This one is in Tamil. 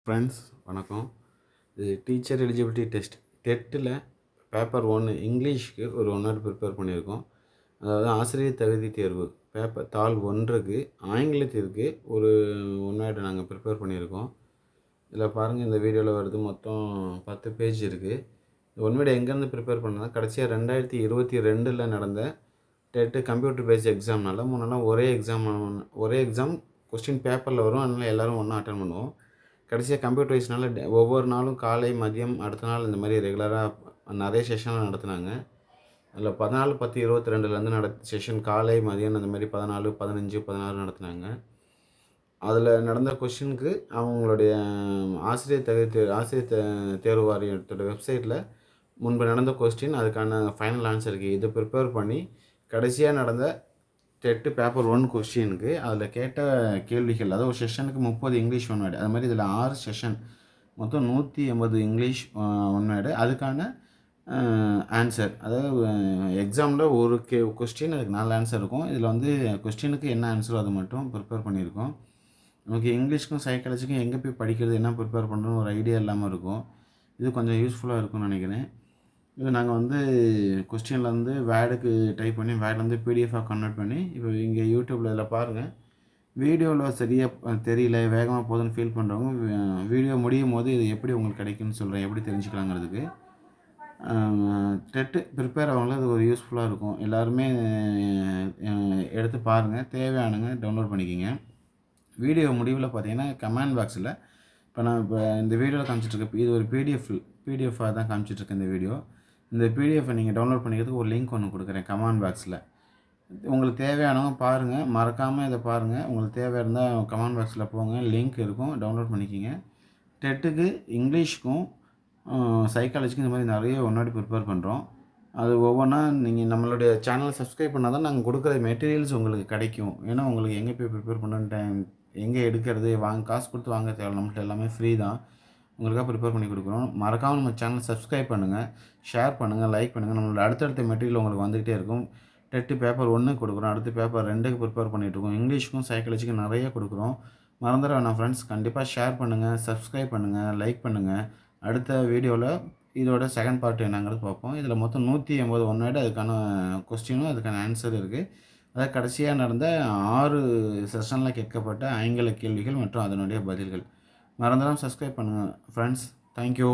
ஃப்ரெண்ட்ஸ் வணக்கம். இது டீச்சர் எலிஜிபிலிட்டி டெஸ்ட் டெட்டில் பேப்பர் 1 இங்கிலீஷ்க்கு ஒரு 1 வேர்டு ப்ரிப்பேர் பண்ணியிருக்கோம். அதாவது ஆசிரியர் தகுதி தேர்வு பேப்பர் தாள் 1க்கு ஆங்கிலத்திற்கு ஒரு 1 வேர்டு நாங்கள் ப்ரிப்பேர் பண்ணியிருக்கோம். இதில் பாருங்கள், இந்த வீடியோவில் வருது. மொத்தம் 10 பேஜ் இருக்குது. இந்த 1 வேர்டு எங்கேருந்து ப்ரிப்பேர் பண்ணால் கடைசியாக 2022 நடந்த டெட்டு கம்ப்யூட்டர் பேஸ்ட் எக்ஸாம்னால முன்னெல்லாம் ஒரே எக்ஸாம் கொஸ்டின் பேப்பரில் வரும். அதனால் எல்லோரும் ஒன்றா அட்டன் பண்ணுவோம். கடைசியாக கம்ப்யூட்டரைஸ்னால ஒவ்வொரு நாளும் காலை மதியம் அடுத்த நாள் இந்த மாதிரி ரெகுலராக நிறைய செஷன்லாம் நடத்துனாங்க. அதில் 14/10/22 செஷன் காலை மதியம் அந்த மாதிரி 14, 15, 16 நடத்துனாங்க. அதில் நடந்த கொஷினுக்கு அவங்களுடைய ஆசிரியர் தேர்வு வாரியத்தோட வெப்சைட்டில் முன்பு நடந்த கொஸ்டின் அதுக்கான ஃபைனல் ஆன்சருக்கு இதை ப்ரிப்பேர் பண்ணி கடைசியாக நடந்த டெட்டு பேப்பர் 1 கொஸ்டினுக்கு அதில் கேட்ட கேள்விகள், அதாவது ஒரு செஷனுக்கு 30 இங்கிலீஷ் 1 வேர்டு, அது மாதிரி இதில் 6 செஷன் மொத்தம் 180 இங்கிலீஷ் 1 வேர்டு, அதுக்கான ஆன்சர். அதாவது எக்ஸாமில் ஒரு கொஸ்டின் அதுக்கு 4 ஆன்சர் இருக்கும். இதில் வந்து கொஸ்டினுக்கு என்ன ஆன்சரோ அது மட்டும் ப்ரிப்பேர் பண்ணியிருக்கோம். நமக்கு இங்கிலீஷ்க்கும் சைக்காலஜிக்கும் எங்கே போய் படிக்கிறது, என்ன ப்ரிப்பேர் பண்ணுறோன்னு ஒரு ஐடியா இல்லாமல் இருக்கும். இது கொஞ்சம் யூஸ்ஃபுல்லாக இருக்கும்னு நினைக்கிறேன். இது நாங்கள் வந்து கொஸ்டினில் வந்து வேர்டுக்கு டைப் பண்ணி வேர்ட்லேருந்து பிடிஎஃபாக கன்வெர்ட் பண்ணி இப்போ இங்கே யூடியூப்பில் இதில் பாருங்கள். வீடியோவில் சரியாக தெரியல, வேகமாக போகுதுன்னு ஃபீல் பண்ணுறவங்க வீடியோ முடியும் போது இது எப்படி உங்களுக்கு கிடைக்குன்னு சொல்கிறேன், எப்படி தெரிஞ்சுக்கலாங்கிறதுக்கு. டெட்டு ப்ரிப்பேர் ஆகவங்களும் இது ஒரு யூஸ்ஃபுல்லாக இருக்கும். எல்லாருமே எடுத்து பாருங்கள், தேவையானங்க டவுன்லோட் பண்ணிக்கிங்க. வீடியோ முடிவில் பார்த்தீங்கன்னா கமெண்ட் பாக்ஸில் இப்போ இந்த வீடியோவில் காமிச்சிட்ருக்கேன். இது ஒரு பிடிஎஃபாக தான் காமிச்சிட்ருக்கேன் இந்த வீடியோ. இந்த பிடிஎஃபை நீங்கள் டவுன்லோட் பண்ணிக்கிறதுக்கு ஒரு லிங்க் ஒன்று கொடுக்குறேன் கமெண்ட் பாக்ஸில். உங்களுக்கு தேவையானவங்க பாருங்கள், மறக்காமல் இதை பாருங்கள். உங்களுக்கு தேவை இருந்தால் கமெண்ட் பாக்ஸில் போங்க, லிங்க் இருக்கும், டவுன்லோட் பண்ணிக்கிங்க. டெட்டுக்கு இங்கிலீஷ்க்கும் சைக்காலஜிக்கும் இந்த மாதிரி நிறைய 1 வேர்டு ப்ரிப்பேர் பண்ணுறோம். அது ஒவ்வொன்றா நீங்கள் நம்மளுடைய சேனலை சப்ஸ்கிரைப் பண்ணால் தான் நாங்கள் கொடுக்குற மெட்டீரியல்ஸ் உங்களுக்கு கிடைக்கும். ஏன்னா உங்களுக்கு எங்கே போய் ப்ரிப்பேர் பண்ணுற எங்கே எடுக்கிறது, காசு கொடுத்து வாங்க தேவை, நம்மள்ட்ட எல்லாமே ஃப்ரீ தான். உங்களுக்காக ப்ரிப்பேர் பண்ணி கொடுக்குறோம். மறக்காமல் நம்ம சேனல் சப்ஸ்கிரைப் பண்ணுங்கள், ஷேர் பண்ணுங்கள், லைக் பண்ணுங்கள். நம்மளோட அடுத்தடுத்த மெட்டீரியல் உங்களுக்கு வந்துகிட்டே இருக்கும். டெட்டு பேப்பர் 1 கொடுக்குறோம், அடுத்து பேப்பர் 2க்கு ப்ரிப்பேர் பண்ணிகிட்ருக்கோம். இங்கிலீஷ்க்கும் சைக்காலஜிக்கும் நிறைய கொடுக்குறோம். மறந்துட வேணாம் ஃப்ரெண்ட்ஸ். கண்டிப்பாக ஷேர் பண்ணுங்கள், சப்ஸ்கிரைப் பண்ணுங்கள், லைக் பண்ணுங்கள். அடுத்த வீடியோவில் இதோட செகண்ட் பார்ட் என்னங்கிறது பார்ப்போம். இதில் மொத்தம் 180 1 வேர்டு, அதுக்கான கொஸ்டினும் அதுக்கான ஆன்சர் இருக்குது. அதாவது கடைசியாக நடந்த 6 செஷனில் கேட்கப்பட்ட ஆங்கில கேள்விகள் மற்றும் அதனுடைய பதில்கள். மறந்துடாமல் சப்ஸ்கிரைப் பண்ணுங்கள் ஃப்ரெண்ட்ஸ். தேங்க்யூ.